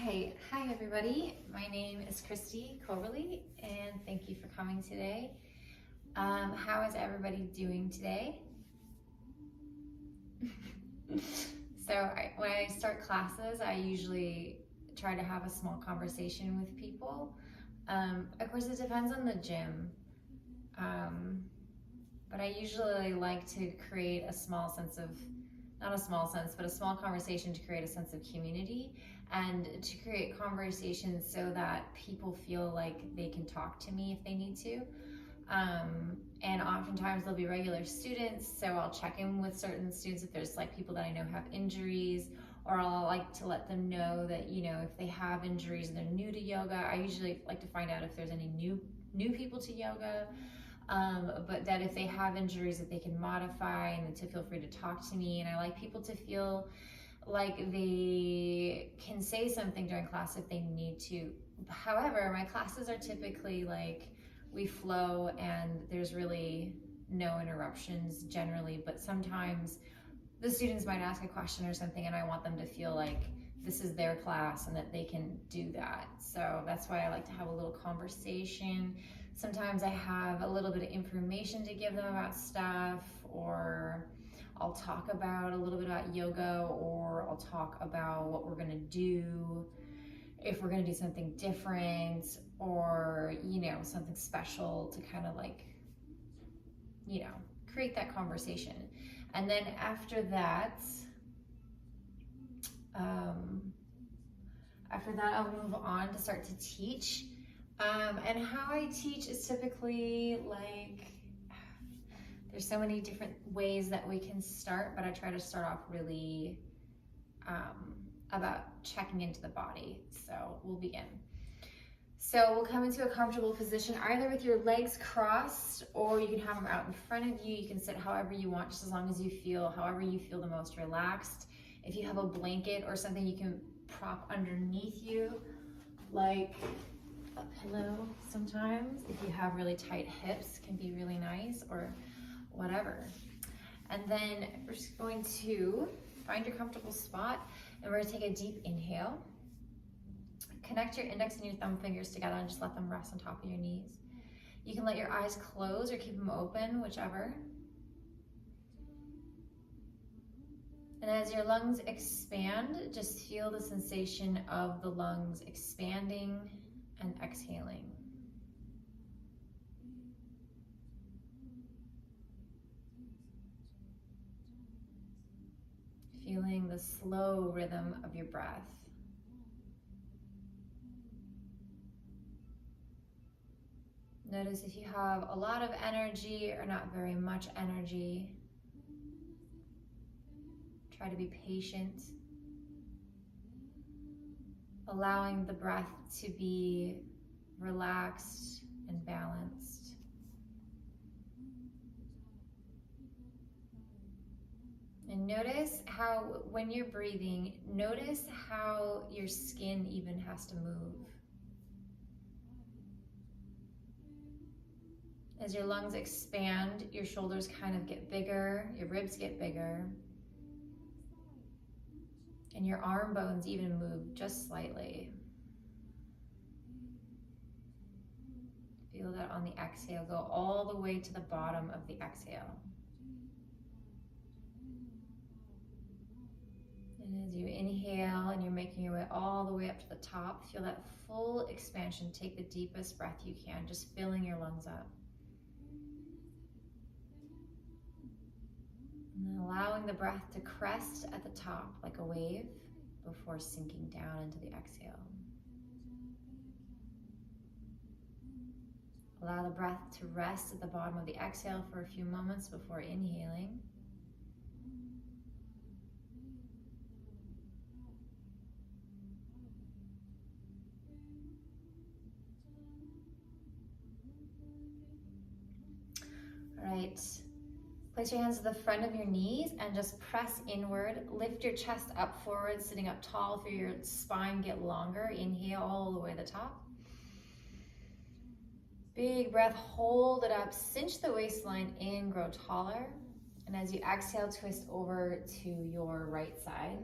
Hi everybody. My name is Christy Coverly and thank you for coming today. How is everybody doing today? When I start classes, I usually try to have a small conversation with people. Of course, it depends on the gym, but I usually like to create a small sense of, not a small sense, but a small conversation to create a sense of community and to create conversations so that people feel like they can talk to me if they need to. And oftentimes they'll be regular students, so I'll check in with certain students if there's like people that I know have injuries, or I'll like to let them know that, you know, if they have injuries and they're new to yoga, I usually like to find out if there's any new people to yoga. But that if they have injuries that they can modify and to feel free to talk to me. And I like people to feel like they can say something during class if they need to. However, my classes are typically like we flow and there's really no interruptions generally, but sometimes the students might ask a question or something and I want them to feel like this is their class and that they can do that. So that's why I like to have a little conversation. Sometimes I have a little bit of information to give them about stuff, or I'll talk about a little bit about yoga, or I'll talk about what we're gonna do, if we're gonna do something different, or, you know, something special to kind of like, you know, create that conversation. And then after that, I'll move on to start to teach. And how I teach is typically like, there's so many different ways that we can start, but I try to start off really about checking into the body. So we'll begin. So we'll come into a comfortable position, either with your legs crossed, or you can have them out in front of you. You can sit however you want, just as long as you feel, however you feel the most relaxed. If you have a blanket or something you can prop underneath you, like a pillow sometimes, if you have really tight hips, can be really nice, or whatever. And then we're just going to find your comfortable spot, and we're gonna take a deep inhale. Connect your index and your thumb fingers together and just let them rest on top of your knees. You can let your eyes close or keep them open, whichever. And as your lungs expand, just feel the sensation of the lungs expanding and exhaling. Feeling the slow rhythm of your breath. Notice if you have a lot of energy or not very much energy. Try to be patient, allowing the breath to be relaxed and balanced. And notice how, when you're breathing, notice how your skin even has to move. As your lungs expand, your shoulders kind of get bigger, your ribs get bigger, and your arm bones even move just slightly. Feel that on the exhale, go all the way to the bottom of the exhale. And as you inhale and you're making your way all the way up to the top, feel that full expansion. Take the deepest breath you can, just filling your lungs up. And then allowing the breath to crest at the top like a wave before sinking down into the exhale. Allow the breath to rest at the bottom of the exhale for a few moments before inhaling. All right. Place your hands to the front of your knees and just press inward. Lift your chest up forward, sitting up tall. Feel your spine get longer. Inhale all the way to the top. Big breath, hold it up. Cinch the waistline in, grow taller. And as you exhale, twist over to your right side.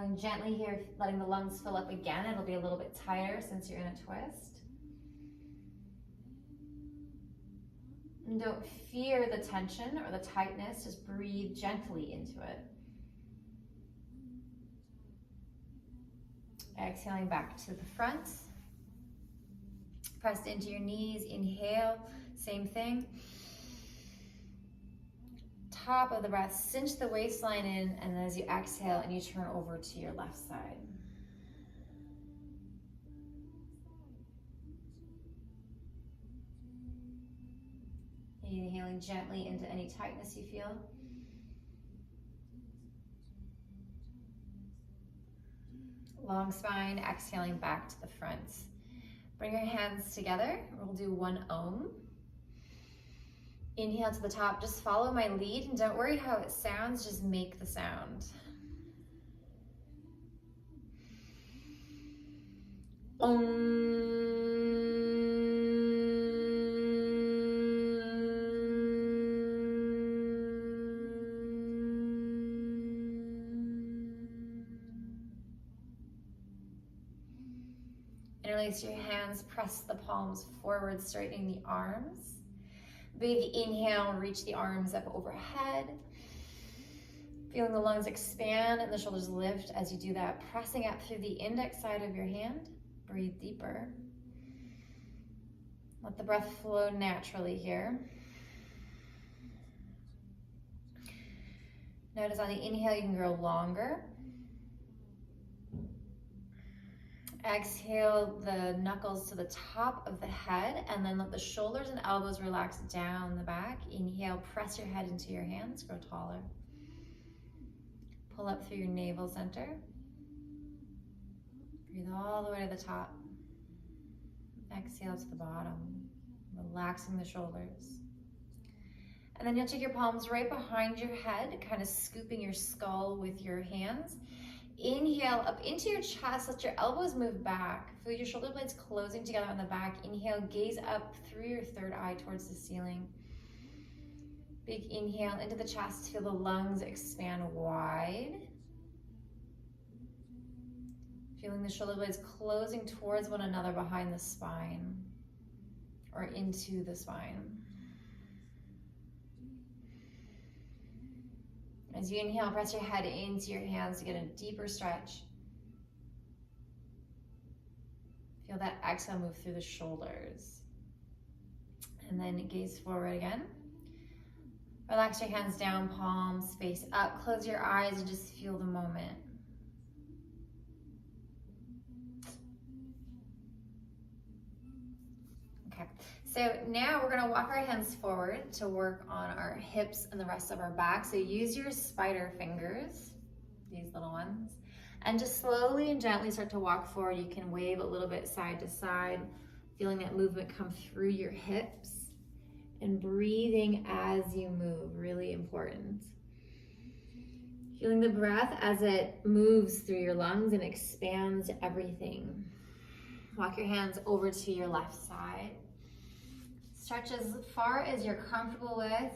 Exhaling gently here, letting the lungs fill up again. It'll be a little bit tighter since you're in a twist. And don't fear the tension or the tightness, just breathe gently into it. Exhaling back to the front. Press into your knees, inhale, same thing. Top of the breath, cinch the waistline in, and then as you exhale and you turn over to your left side. Inhaling gently into any tightness you feel. Long spine, exhaling back to the front. Bring your hands together. We'll do one Om. Inhale to the top, just follow my lead and don't worry how it sounds, just make the sound. Om. Interlace your hands, press the palms forward, straightening the arms. Big inhale, reach the arms up overhead. Feeling the lungs expand and the shoulders lift as you do that, pressing up through the index side of your hand. Breathe deeper. Let the breath flow naturally here. Notice on the inhale, you can grow longer. Exhale the knuckles to the top of the head and then let the shoulders and elbows relax down the back. Inhale, press your head into your hands, grow taller. Pull up through your navel center. Breathe all the way to the top. Exhale to the bottom, relaxing the shoulders. And then you'll take your palms right behind your head, kind of scooping your skull with your hands. Inhale up into your chest, let your elbows move back. Feel your shoulder blades closing together on the back. Inhale, gaze up through your third eye towards the ceiling. Big inhale into the chest, feel the lungs expand wide. Feeling the shoulder blades closing towards one another behind the spine or into the spine. As you inhale, press your head into your hands to get a deeper stretch. Feel that exhale move through the shoulders. And then gaze forward again. Relax your hands down, palms face up. Close your eyes and just feel the moment. Okay, so now we're gonna walk our hands forward to work on our hips and the rest of our back. So use your spider fingers, these little ones, and just slowly and gently start to walk forward. You can wave a little bit side to side, feeling that movement come through your hips and breathing as you move, really important. Feeling the breath as it moves through your lungs and expands everything. Walk your hands over to your left side. Stretch as far as you're comfortable with.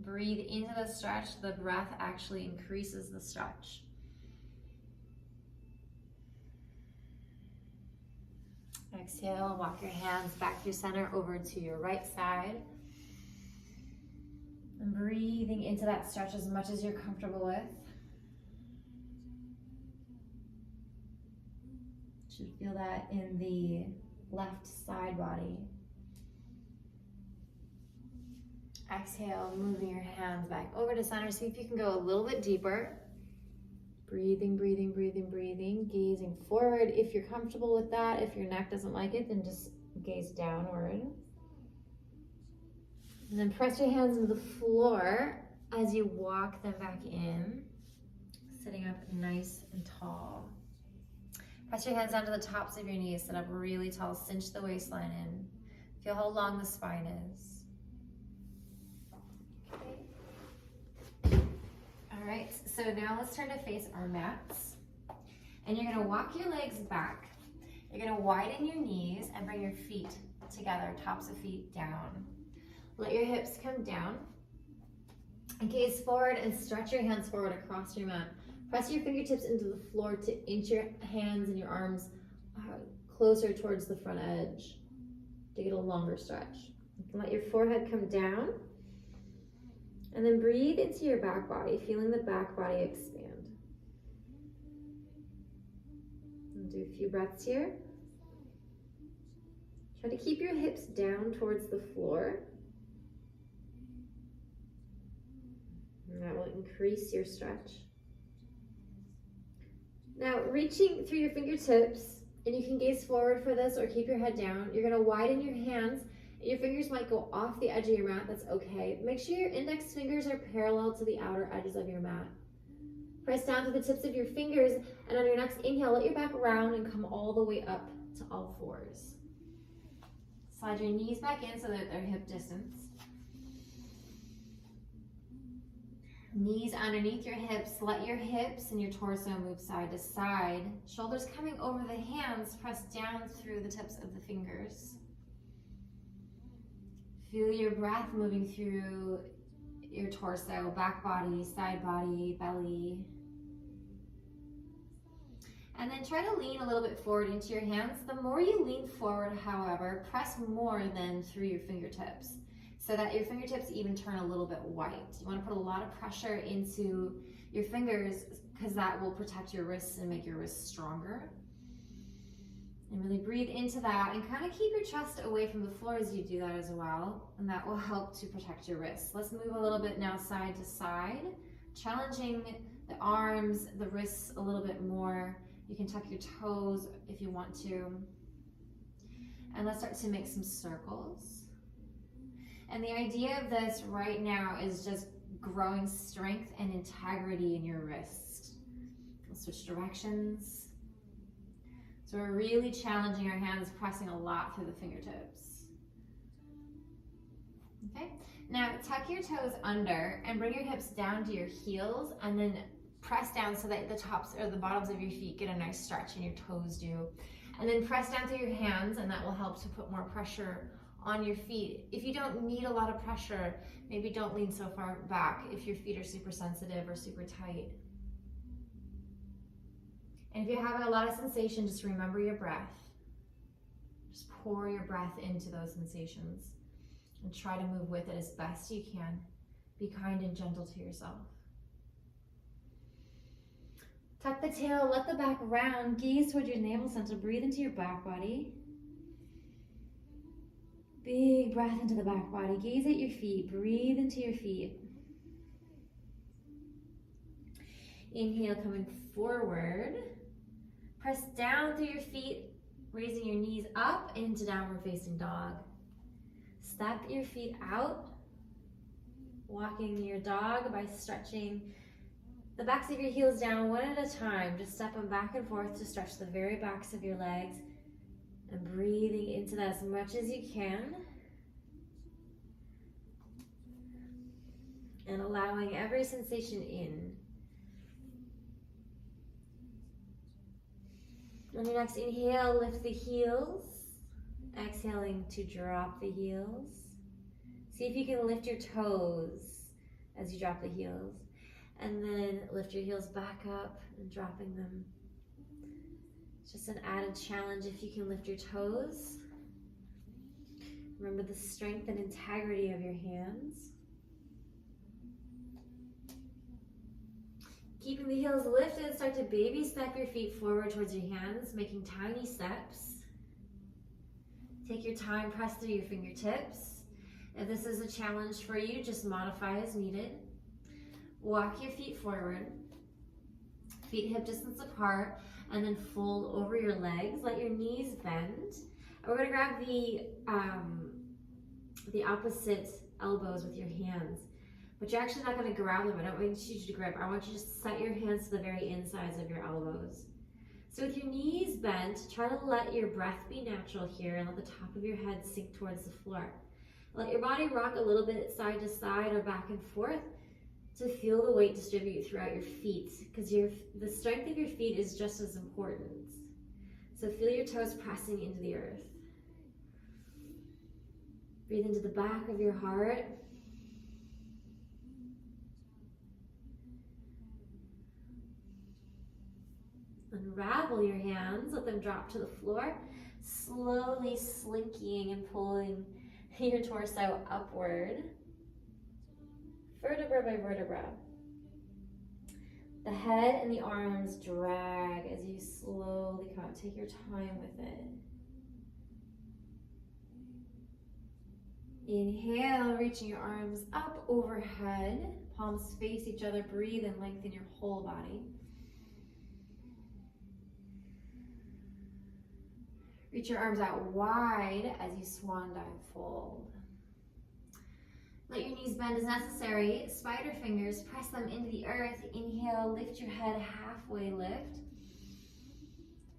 Breathe into the stretch. The breath actually increases the stretch. Exhale, walk your hands back through center over to your right side. And breathing into that stretch as much as you're comfortable with. Should feel that in the left side body. Exhale, moving your hands back over to center. See if you can go a little bit deeper. Breathing, breathing, breathing, breathing. Gazing forward if you're comfortable with that. If your neck doesn't like it, then just gaze downward. And then press your hands to the floor as you walk them back in. Sitting up nice and tall. Press your hands down to the tops of your knees. Sit up really tall. Cinch the waistline in. Feel how long the spine is. All right, so now let's turn to face our mats. And you're gonna walk your legs back. You're gonna widen your knees and bring your feet together, tops of feet down. Let your hips come down. And gaze forward and stretch your hands forward across your mat. Press your fingertips into the floor to inch your hands and your arms closer towards the front edge to get a longer stretch. You can let your forehead come down and then breathe into your back body, feeling the back body expand. And do a few breaths here. Try to keep your hips down towards the floor. And that will increase your stretch. Now, reaching through your fingertips, and you can gaze forward for this or keep your head down. You're gonna widen your hands. Your fingers might go off the edge of your mat, that's okay. Make sure your index fingers are parallel to the outer edges of your mat. Press down to the tips of your fingers, and on your next inhale, let your back round and come all the way up to all fours. Slide your knees back in so that they're hip distance. Knees underneath your hips. Let your hips and your torso move side to side. Shoulders coming over the hands. Press down through the tips of the fingers. Feel your breath moving through your torso, back body, side body, belly. And then try to lean a little bit forward into your hands. The more you lean forward, however, press more than through your fingertips, so that your fingertips even turn a little bit white. You want to put a lot of pressure into your fingers because that will protect your wrists and make your wrists stronger. And really breathe into that and kind of keep your chest away from the floor as you do that as well. And that will help to protect your wrists. Let's move a little bit now side to side, challenging the arms, the wrists a little bit more. You can tuck your toes if you want to. And let's start to make some circles. And the idea of this right now is just growing strength and integrity in your wrist. We'll switch directions. So we're really challenging our hands, pressing a lot through the fingertips. Okay, now tuck your toes under and bring your hips down to your heels, and then press down so that the tops or the bottoms of your feet get a nice stretch and your toes do. And then press down through your hands, and that will help to put more pressure on your feet. If you don't need a lot of pressure, maybe don't lean so far back if your feet are super sensitive or super tight. And if you're having a lot of sensation, just remember your breath. Just pour your breath into those sensations and try to move with it as best you can. Be kind and gentle to yourself. Tuck the tail, let the back round, gaze toward your navel center, breathe into your back body. Big breath into the back body. Gaze at your feet. Breathe into your feet. Inhale, coming forward. Press down through your feet, raising your knees up into downward facing dog. Step your feet out. Walking your dog by stretching the backs of your heels down one at a time. Just step them back and forth to stretch the very backs of your legs. And breathing into that as much as you can. And allowing every sensation in. On your next inhale, lift the heels. Exhaling to drop the heels. See if you can lift your toes as you drop the heels. And then lift your heels back up and dropping them. Just an added challenge if you can lift your toes. Remember the strength and integrity of your hands. Keeping the heels lifted, start to baby step your feet forward towards your hands, making tiny steps. Take your time, press through your fingertips. If this is a challenge for you, just modify as needed. Walk your feet forward, feet hip distance apart, and then fold over your legs. Let your knees bend. We're gonna grab the opposite elbows with your hands, but you're actually not gonna grab them. I don't want you to grab. I want you to just set your hands to the very insides of your elbows. So with your knees bent, try to let your breath be natural here and let the top of your head sink towards the floor. Let your body rock a little bit side to side or back and forth to feel the weight distribute throughout your feet, because the strength of your feet is just as important. So feel your toes pressing into the earth. Breathe into the back of your heart. Unravel your hands, let them drop to the floor, slowly slinking and pulling your torso upward, vertebra by vertebra. The head and the arms drag as you slowly come up. Take your time with it. Inhale, reaching your arms up overhead. Palms face each other. Breathe and lengthen your whole body. Reach your arms out wide as you swan dive fold. Let your knees bend as necessary. Spider fingers, press them into the earth. Inhale, lift your head, halfway lift.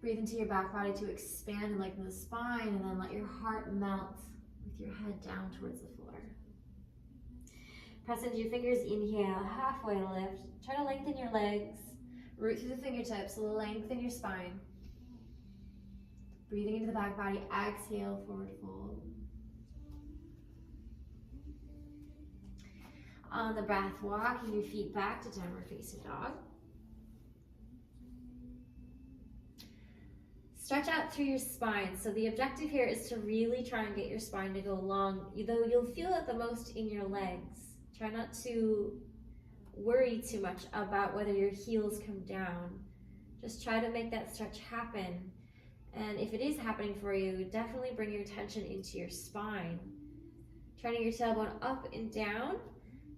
Breathe into your back body to expand and lengthen the spine, and then let your heart melt with your head down towards the floor. Press into your fingers, inhale, halfway lift. Try to lengthen your legs. Root through the fingertips, lengthen your spine. Breathing into the back body, exhale, forward fold. On the breath, walking your feet back to downward facing dog. Stretch out through your spine. So the objective here is to really try and get your spine to go long, though you'll feel it the most in your legs. Try not to worry too much about whether your heels come down. Just try to make that stretch happen. And if it is happening for you, definitely bring your attention into your spine. Turning your tailbone up and down.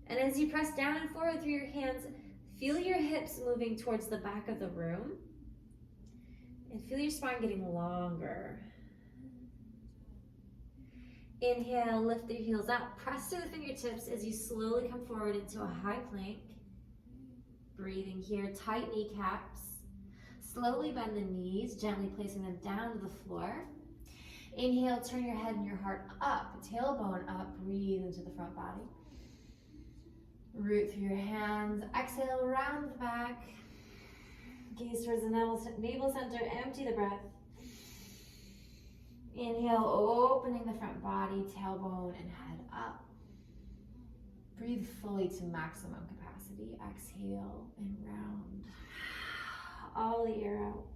And as you press down and forward through your hands, feel your hips moving towards the back of the room. And feel your spine getting longer. Inhale, lift your heels up. Press to the fingertips as you slowly come forward into a high plank. Breathing here, tight kneecaps. Slowly bend the knees, gently placing them down to the floor. Inhale, turn your head and your heart up, tailbone up, breathe into the front body. Root through your hands, exhale, round the back. Gaze towards the navel center, empty the breath. Inhale, opening the front body, tailbone and head up. Breathe fully to maximum capacity. Exhale and round. All the air out.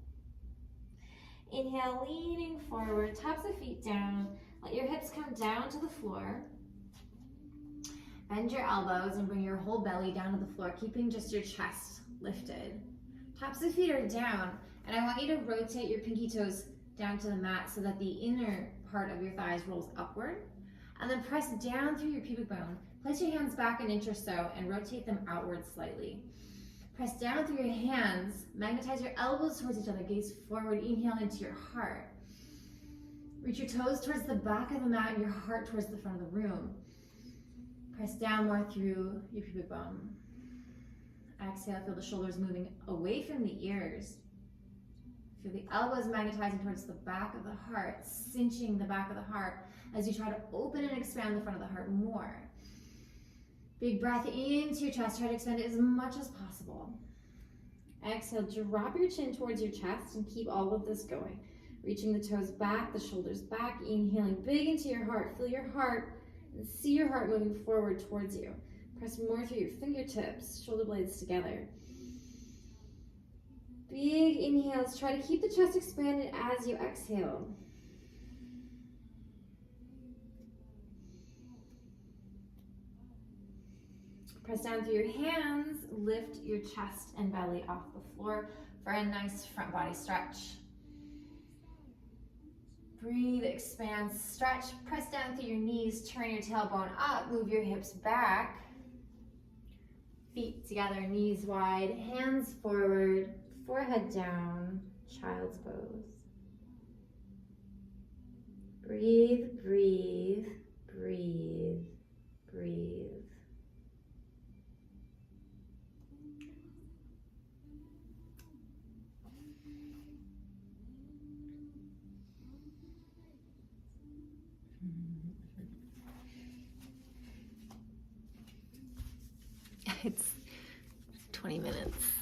Inhale, leaning forward, tops of feet down. Let your hips come down to the floor. Bend your elbows and bring your whole belly down to the floor, keeping just your chest lifted. Tops of feet are down, and I want you to rotate your pinky toes down to the mat so that the inner part of your thighs rolls upward. And then press down through your pubic bone. Place your hands back an inch or so and rotate them outward slightly. Press down through your hands, magnetize your elbows towards each other, gaze forward, inhale into your heart. Reach your toes towards the back of the mat and your heart towards the front of the room. Press down more through your pubic bone. Exhale, feel the shoulders moving away from the ears. Feel the elbows magnetizing towards the back of the heart, cinching the back of the heart as you try to open and expand the front of the heart more. Big breath into your chest, try to expand it as much as possible. Exhale, drop your chin towards your chest and keep all of this going. Reaching the toes back, the shoulders back, inhaling big into your heart. Feel your heart and see your heart moving forward towards you. Press more through your fingertips, shoulder blades together. Big inhales, try to keep the chest expanded as you exhale. Press down through your hands, lift your chest and belly off the floor for a nice front body stretch. Breathe, expand, stretch, press down through your knees, turn your tailbone up, move your hips back. Feet together, knees wide, hands forward, forehead down, child's pose. Breathe, breathe, breathe, breathe. It's 20 minutes.